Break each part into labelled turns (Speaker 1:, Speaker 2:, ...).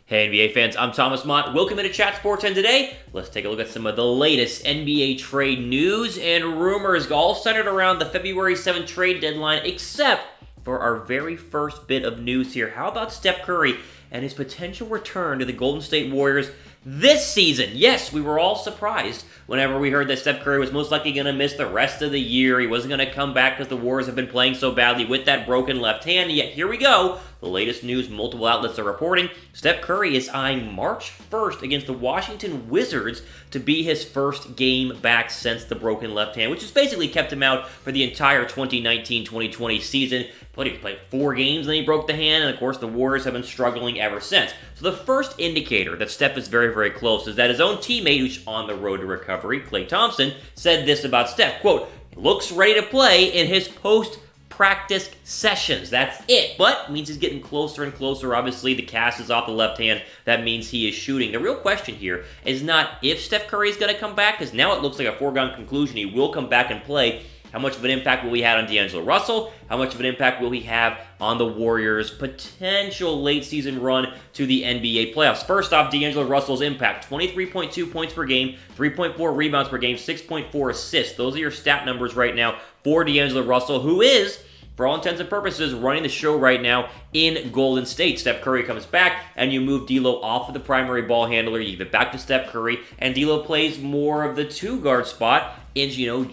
Speaker 1: Hey NBA fans, I'm Thomas Mott. Welcome into Chat Sports, and today, let's take a look at some of the latest NBA trade news and rumors, all centered around the February 7th trade deadline, except for our very first bit of news here. How about Steph Curry and his potential return to the Golden State Warriors this season? Yes, we were all surprised whenever we heard that Steph Curry was most likely going to miss the rest of the year. He wasn't going to come back because the Warriors have been playing so badly with that broken left hand. Yet here we go. The latest news multiple outlets are reporting. Steph Curry is eyeing March 1st against the Washington Wizards to be his first game back since the broken left hand, which has basically kept him out for the entire 2019-2020 season. But he played 4 games, and then he broke the hand, and of course the Warriors have been struggling ever since. So the first indicator that Steph is very, very close is that his own teammate, who's on the road to recovery, Klay Thompson, said this about Steph, quote, "Looks ready to play in his post-practice sessions." That's it, but it means he's getting closer and closer. Obviously, the cast is off the left hand. That means he is shooting. The real question here is not if Steph Curry is going to come back, because now it looks like a foregone conclusion he will come back and play. How much of an impact will he have on D'Angelo Russell? How much of an impact will he have on the Warriors' potential late-season run to the NBA playoffs? First off, D'Angelo Russell's impact. 23.2 points per game, 3.4 rebounds per game, 6.4 assists. Those are your stat numbers right now for D'Angelo Russell, who is, for all intents and purposes, running the show right now in Golden State. Steph Curry comes back, and you move D'Lo off of the primary ball handler. You give it back to Steph Curry, and D'Lo plays more of the two-guard spot,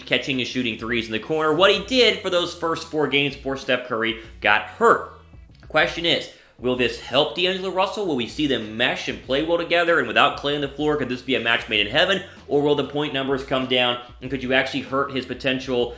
Speaker 1: catching and shooting threes in the corner. What he did for those first 4 games before Steph Curry got hurt. The question is, will this help D'Angelo Russell? Will we see them mesh and play well together? And without Klay on the floor, could this be a match made in heaven? Or will the point numbers come down? And could you actually hurt his potential,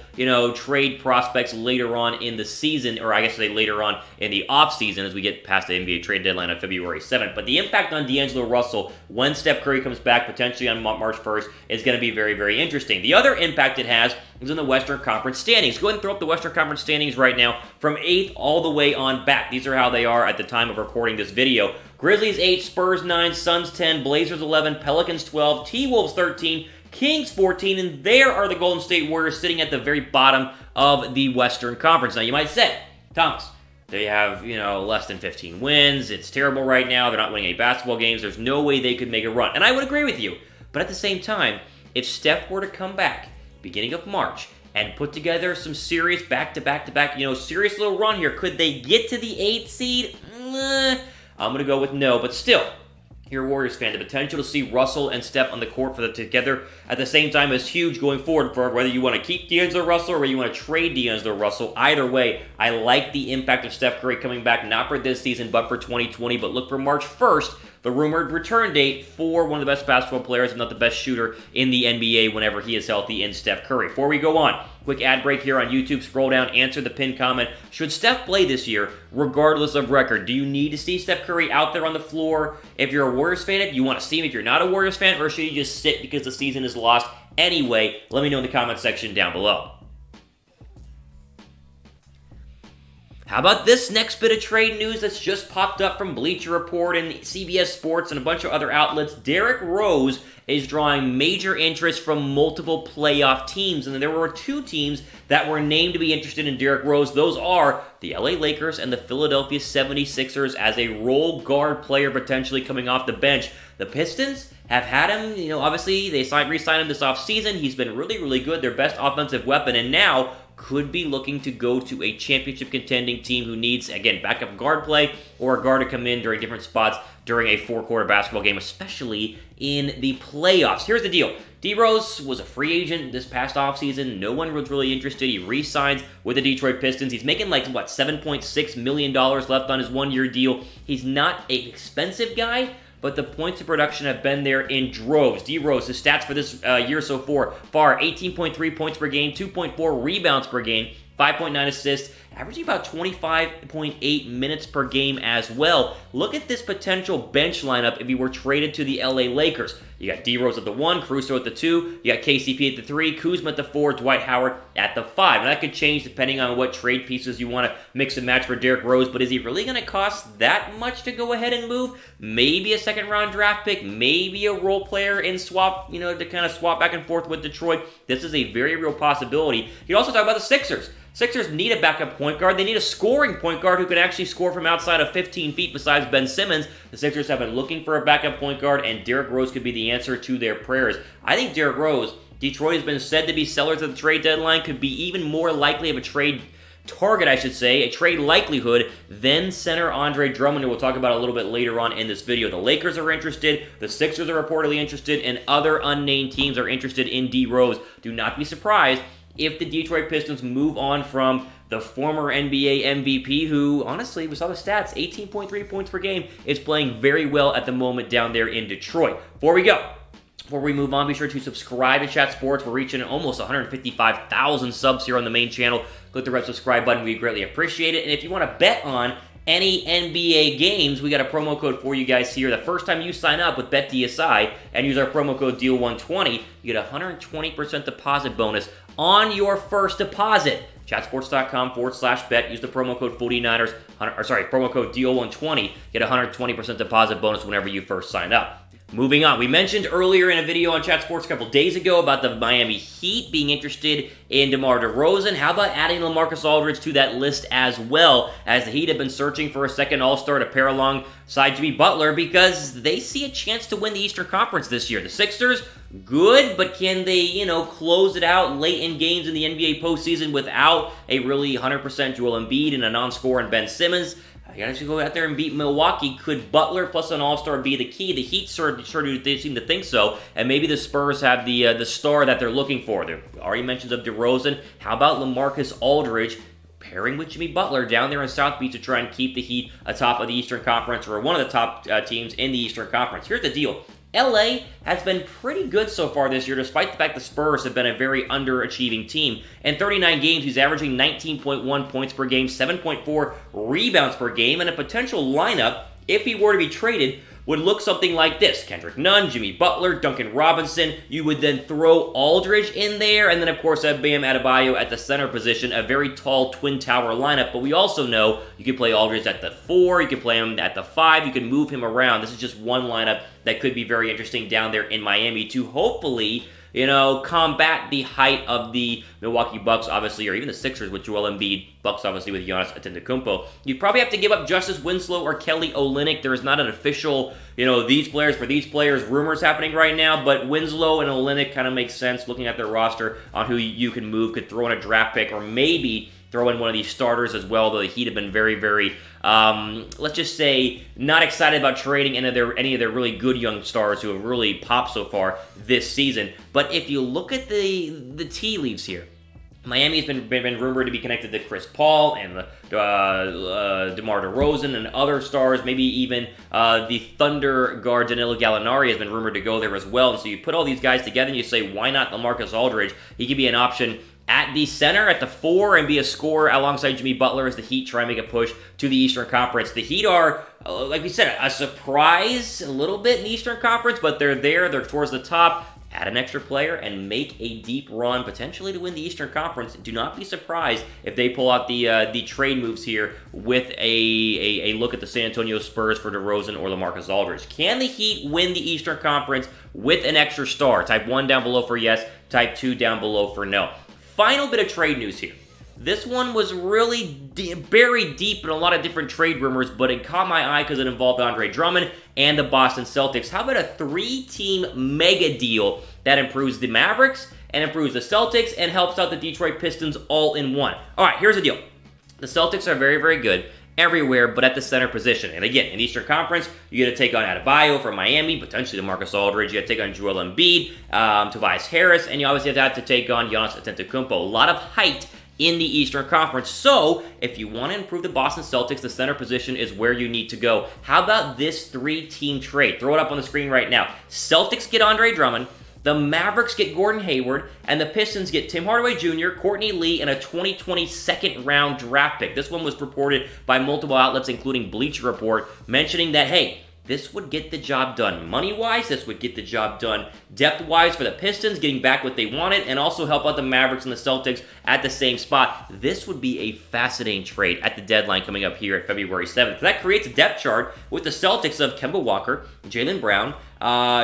Speaker 1: trade prospects later on in the season? Or I guess say later on in the offseason as we get past the NBA trade deadline on February 7th. But the impact on D'Angelo Russell when Steph Curry comes back, potentially on March 1st, is going to be very, very interesting. The other impact it has is in the Western Conference standings. Go ahead and throw up the Western Conference standings right now from 8th all the way on back. These are how they are at the time of recording this video. Grizzlies 8, Spurs 9, Suns 10, Blazers 11, Pelicans 12, T-Wolves 13, Kings 14, and there are the Golden State Warriors sitting at the very bottom of the Western Conference. Now, you might say, Thomas, they have, less than 15 wins. It's terrible right now. They're not winning any basketball games. There's no way they could make a run. And I would agree with you. But at the same time, if Steph were to come back beginning of March and put together some serious back-to-back, serious little run here, could they get to the 8th seed? I'm going to go with no, but still, you're a Warriors fan. The potential to see Russell and Steph on the court together at the same time is huge going forward for whether you want to keep D'Angelo Russell or whether you want to trade D'Angelo Russell. Either way, I like the impact of Steph Curry coming back, not for this season, but for 2020. But look for March 1st, the rumored return date for one of the best basketball players, if not the best shooter in the NBA whenever he is healthy, in Steph Curry. Before we go on, quick ad break here on YouTube. Scroll down, answer the pinned comment. Should Steph play this year, regardless of record? Do you need to see Steph Curry out there on the floor if you're a Warriors fan? If you want to see him if you're not a Warriors fan? Or should he just sit because the season is lost anyway? Let me know in the comment section down below. How about this next bit of trade news that's just popped up from Bleacher Report and CBS Sports and a bunch of other outlets? Derrick Rose is drawing major interest from multiple playoff teams. And there were 2 teams that were named to be interested in Derrick Rose. Those are the LA Lakers and the Philadelphia 76ers as a role guard player potentially coming off the bench. The Pistons have had him, obviously they re-signed him this offseason. He's been really, really good, their best offensive weapon, and now could be looking to go to a championship contending team who needs, again, backup guard play or a guard to come in during different spots during a 4-quarter basketball game, especially in the playoffs. Here's the deal. D-Rose was a free agent this past offseason. No one was really interested. He re-signs with the Detroit Pistons. He's making $7.6 million left on his 1-year deal. He's not an expensive guy, but the points of production have been there in droves. D-Rose, his stats for this year so far, 18.3 points per game, 2.4 rebounds per game, 5.9 assists, averaging about 25.8 minutes per game as well. Look at this potential bench lineup if he were traded to the LA Lakers. You got D-Rose at the 1, Caruso at the 2, you got KCP at the 3, Kuzma at the 4, Dwight Howard at the 5. And that could change depending on what trade pieces you want to mix and match for Derrick Rose, but is he really going to cost that much to go ahead and move? Maybe a second-round draft pick, maybe a role player in swap, to kind of swap back and forth with Detroit. This is a very real possibility. You can also talk about the Sixers. Sixers need a backup point guard. They need a scoring point guard who can actually score from outside of 15 feet besides Ben Simmons. The Sixers have been looking for a backup point guard, and Derrick Rose could be the answer to their prayers. I think Derrick Rose, Detroit has been said to be sellers at the trade deadline, could be even more likely of a trade target, I should say, a trade likelihood than center Andre Drummond, who we'll talk about a little bit later on in this video. The Lakers are interested, the Sixers are reportedly interested, and other unnamed teams are interested in D. Rose. Do not be surprised if the Detroit Pistons move on from the former NBA MVP, who, honestly, we saw the stats, 18.3 points per game, is playing very well at the moment down there in Detroit. Before we move on, be sure to subscribe to Chat Sports. We're reaching almost 155,000 subs here on the main channel. Click the red subscribe button. We greatly appreciate it. And if you want to bet on any NBA games, we got a promo code for you guys here. The first time you sign up with BetDSI and use our promo code DEAL120, you get a 120% deposit bonus on your first deposit. Chatsports.com/bet. Use the promo code 49ers, promo code DEAL120. Get a 120% deposit bonus whenever you first sign up. Moving on, we mentioned earlier in a video on Chat Sports a couple days ago about the Miami Heat being interested in DeMar DeRozan. How about adding LaMarcus Aldridge to that list as well, as the Heat have been searching for a second All-Star to pair alongside Jimmy Butler because they see a chance to win the Eastern Conference this year. The Sixers, good, but can they, close it out late in games in the NBA postseason without a really 100% Joel Embiid and a non-scorer in Ben Simmons? You gotta actually go out there and beat Milwaukee. Could Butler plus an All-Star be the key? The Heat sure do seem to think so, and maybe the Spurs have the star that they're looking for. There are already mentions of DeRozan. How about LaMarcus Aldridge pairing with Jimmy Butler down there in South Beach to try and keep the Heat atop of the Eastern Conference, or one of the top teams in the Eastern Conference? Here's the deal. LA has been pretty good so far this year, despite the fact the Spurs have been a very underachieving team. In 39 games, he's averaging 19.1 points per game, 7.4 rebounds per game, and a potential lineup, if he were to be traded, would look something like this. Kendrick Nunn, Jimmy Butler, Duncan Robinson. You would then throw Aldridge in there, and then, of course, Bam Adebayo at the center position, a very tall twin tower lineup. But we also know you can play Aldridge at the 4, you can play him at the 5, you can move him around. This is just one lineup that could be very interesting down there in Miami to hopefully, combat the height of the Milwaukee Bucks, obviously, or even the Sixers with Joel Embiid, Bucks, obviously, with Giannis Antetokounmpo. You'd probably have to give up Justice Winslow or Kelly Olynyk. There is not an official, these players for these players rumors happening right now, but Winslow and Olynyk kind of makes sense looking at their roster on who you can move, could throw in a draft pick, or maybe throw in one of these starters as well, though the Heat have been very, very, let's just say, not excited about trading any of their really good young stars who have really popped so far this season. But if you look at the tea leaves here, Miami has been rumored to be connected to Chris Paul and DeMar DeRozan and other stars. Maybe even the Thunder guard Danilo Gallinari has been rumored to go there as well. And so you put all these guys together and you say, why not LaMarcus Aldridge? He could be an option at the center, at the 4, and be a scorer alongside Jimmy Butler as the Heat try and make a push to the Eastern Conference. The Heat are, like we said, a surprise a little bit in the Eastern Conference, but they're there, they're towards the top. Add an extra player and make a deep run, potentially to win the Eastern Conference. Do not be surprised if they pull out the trade moves here with a look at the San Antonio Spurs for DeRozan or LaMarcus Aldridge. Can the Heat win the Eastern Conference with an extra star? Type 1 down below for yes, type 2 down below for no. Final bit of trade news here. This one was really buried deep in a lot of different trade rumors, but it caught my eye because it involved Andre Drummond and the Boston Celtics. How about a 3-team mega deal that improves the Mavericks and improves the Celtics and helps out the Detroit Pistons all in one? All right, here's the deal. The Celtics are very, very good everywhere but at the center position. And again, in the Eastern Conference, you got to take on Adebayo from Miami, potentially LaMarcus Aldridge. You got to take on Joel Embiid, Tobias Harris, and you obviously have to take on Giannis Antetokounmpo. A lot of height in the Eastern Conference. So, if you want to improve the Boston Celtics, the center position is where you need to go. How about this 3-team trade? Throw it up on the screen right now. Celtics get Andre Drummond, the Mavericks get Gordon Hayward, and the Pistons get Tim Hardaway Jr., Courtney Lee, and a 2020 second-round draft pick. This one was reported by multiple outlets, including Bleacher Report, mentioning that, hey, this would get the job done. Money-wise, this would get the job done. Depth-wise for the Pistons, getting back what they wanted, and also help out the Mavericks and the Celtics at the same spot. This would be a fascinating trade at the deadline coming up here at February 7th. That creates a depth chart with the Celtics of Kemba Walker, Jaylen Brown,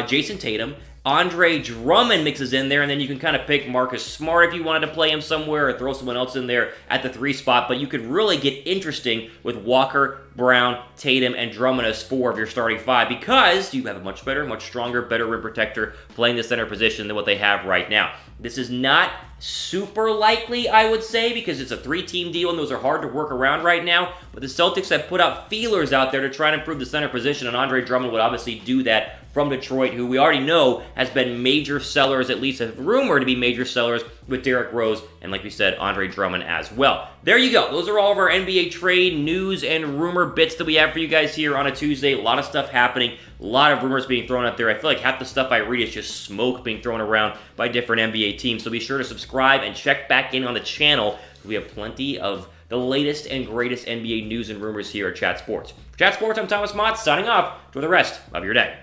Speaker 1: Jason Tatum, Andre Drummond mixes in there, and then you can kind of pick Marcus Smart if you wanted to play him somewhere or throw someone else in there at the 3 spot, but you could really get interesting with Walker, Brown, Tatum, and Drummond as 4 of your starting 5 because you have a much better, much stronger, better rim protector playing the center position than what they have right now. This is not super likely, I would say, because it's a 3-team deal and those are hard to work around right now, but the Celtics have put out feelers out there to try and improve the center position, and Andre Drummond would obviously do that from Detroit, who we already know has been major sellers, at least a rumor to be major sellers, with Derrick Rose, and like we said, Andre Drummond as well. There you go. Those are all of our NBA trade news and rumor bits that we have for you guys here on a Tuesday. A lot of stuff happening, a lot of rumors being thrown out there. I feel like half the stuff I read is just smoke being thrown around by different NBA teams, so be sure to subscribe and check back in on the channel. We have plenty of the latest and greatest NBA news and rumors here at Chat Sports. For Chat Sports, I'm Thomas Mott, signing off. Enjoy the rest of your day.